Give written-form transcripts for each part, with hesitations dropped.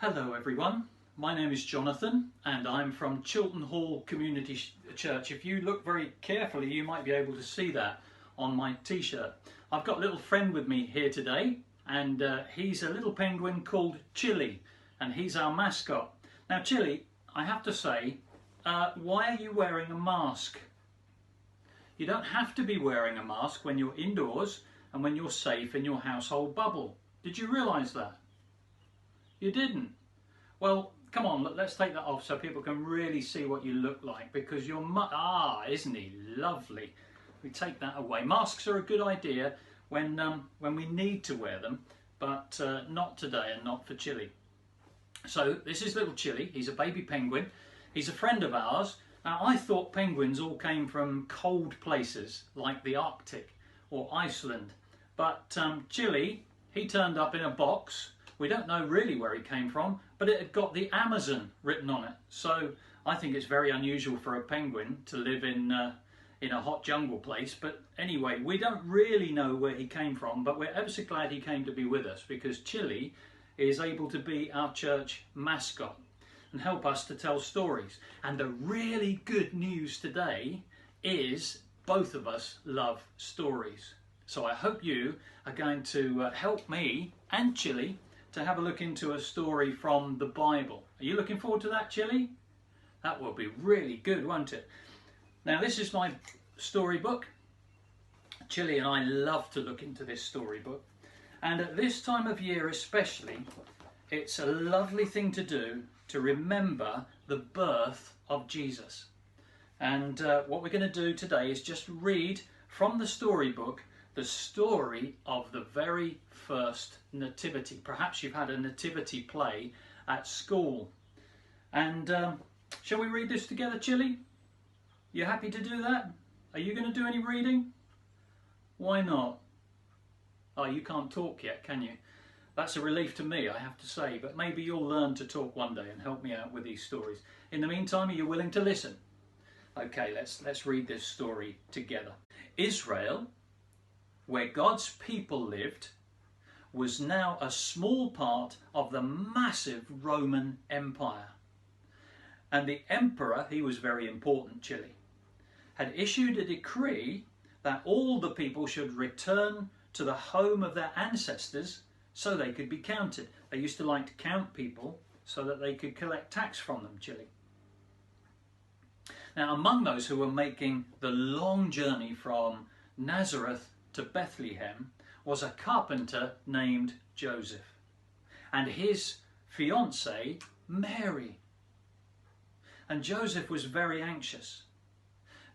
Hello everyone, my name is Jonathan and I'm from Chiltern Hall Community Church. If you look very carefully you might be able to see that on my t-shirt. I've got a little friend with me here today and he's a little penguin called Chili and he's our mascot. Now Chili, I have to say, why are you wearing a mask? You don't have to be wearing a mask when you're indoors and when you're safe in your household bubble. Did you realise that? You didn't? Well, come on, let's take that off so people can really see what you look like, because your isn't he lovely? We take that away. Masks are a good idea when we need to wear them, but not today and not for Chili. So this is little Chili. He's a baby penguin. He's a friend of ours. Now I thought penguins all came from cold places like the Arctic or Iceland, but Chili, he turned up in a box. We don't know really where he came from, but it had got the Amazon written on it. So I think it's very unusual for a penguin to live in a hot jungle place. But anyway, we don't really know where he came from, but we're ever so glad he came to be with us, because Chili is able to be our church mascot and help us to tell stories. And the really good news today is both of us love stories. So I hope you are going to help me and Chili to have a look into a story from the Bible. Are you looking forward to that, Chili? That will be really good, won't it? Now this is my storybook. Chili and I love to look into this storybook. And at this time of year especially, it's a lovely thing to do to remember the birth of Jesus. And what we're going to do today is just read from the storybook the story of the very first nativity. Perhaps you've had a nativity play at school. And shall we read this together, Chili? You happy to do that? Are you going to do any reading? Why not? Oh, you can't talk yet, can you? That's a relief to me, I have to say, but maybe you'll learn to talk one day and help me out with these stories. In the meantime, are you willing to listen? Okay, let's read this story together. Israel, where God's people lived, was now a small part of the massive Roman Empire. And the emperor, he was very important, Chili, had issued a decree that all the people should return to the home of their ancestors so they could be counted. They used to like to count people so that they could collect tax from them, Chili. Now, among those who were making the long journey from Nazareth to Bethlehem was a carpenter named Joseph and his fiancée Mary. And Joseph was very anxious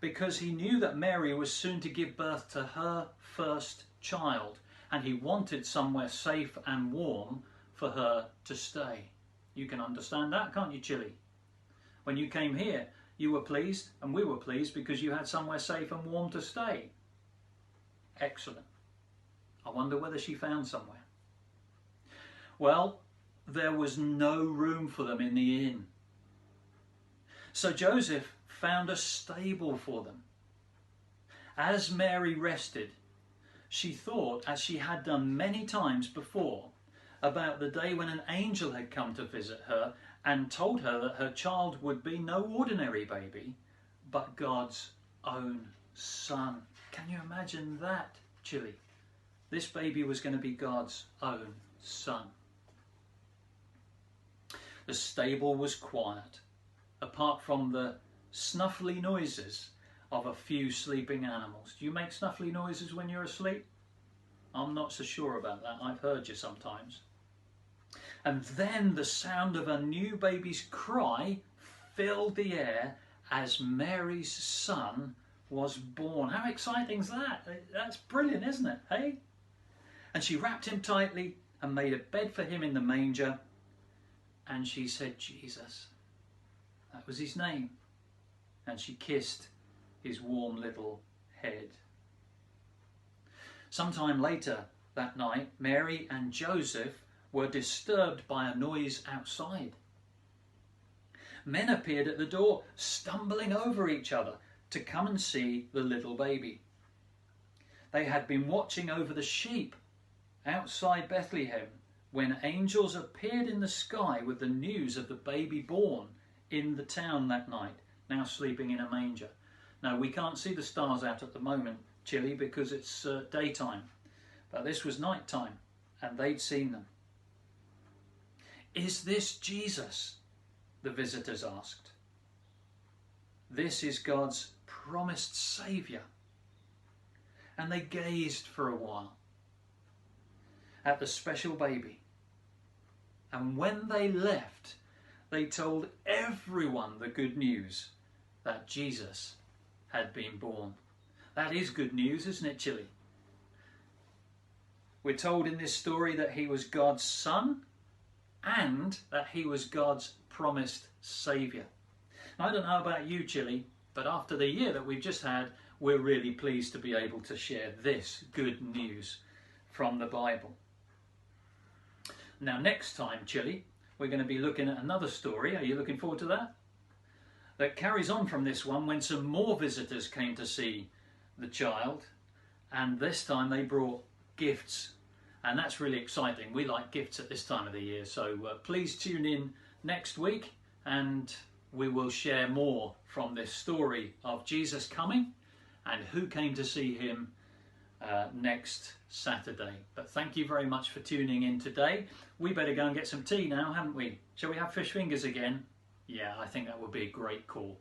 because he knew that Mary was soon to give birth to her first child, and he wanted somewhere safe and warm for her to stay. You can understand that, can't you, Chili? When you came here, you were pleased and we were pleased because you had somewhere safe and warm to stay. Excellent. I wonder whether she found somewhere. Well, there was no room for them in the inn. So Joseph found a stable for them. As Mary rested, she thought, as she had done many times before, about the day when an angel had come to visit her and told her that her child would be no ordinary baby, but God's own son. Can you imagine that, Chili? This baby was going to be God's own son. The stable was quiet, apart from the snuffly noises of a few sleeping animals. Do you make snuffly noises when you're asleep? I'm not so sure about that. I've heard you sometimes. And then the sound of a new baby's cry filled the air as Mary's son was born. How exciting is that? That's brilliant, isn't it? Hey? And she wrapped him tightly and made a bed for him in the manger. And she said, Jesus. That was his name. And she kissed his warm little head. Sometime later that night, Mary and Joseph were disturbed by a noise outside. Men appeared at the door, stumbling over each other to come and see the little baby. They had been watching over the sheep outside Bethlehem when angels appeared in the sky with the news of the baby born in the town that night, now sleeping in a manger. Now, we can't see the stars out at the moment, Chile, because it's daytime, but this was nighttime and they'd seen them. Is this Jesus? The visitors asked. This is God's promised Saviour. And they gazed for a while at the special baby. And when they left, they told everyone the good news that Jesus had been born. That is good news, isn't it, Chile? We're told in this story that he was God's son and that he was God's promised Saviour. I don't know about you, Chile, but after the year that we've just had, we're really pleased to be able to share this good news from the Bible. Now, next time, Chile, we're going to be looking at another story. Are you looking forward to that? That carries on from this one, when some more visitors came to see the child, and this time they brought gifts. And that's really exciting. We like gifts at this time of the year, so please tune in next week and we will share more from this story of Jesus coming and who came to see him next Saturday. But thank you very much for tuning in today. We better go and get some tea now, haven't we? Shall we have fish fingers again? Yeah, I think that would be a great call.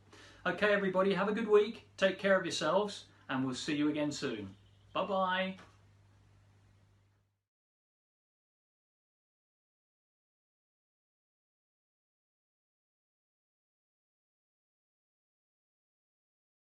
Okay, everybody, have a good week. Take care of yourselves and we'll see you again soon. Bye-bye.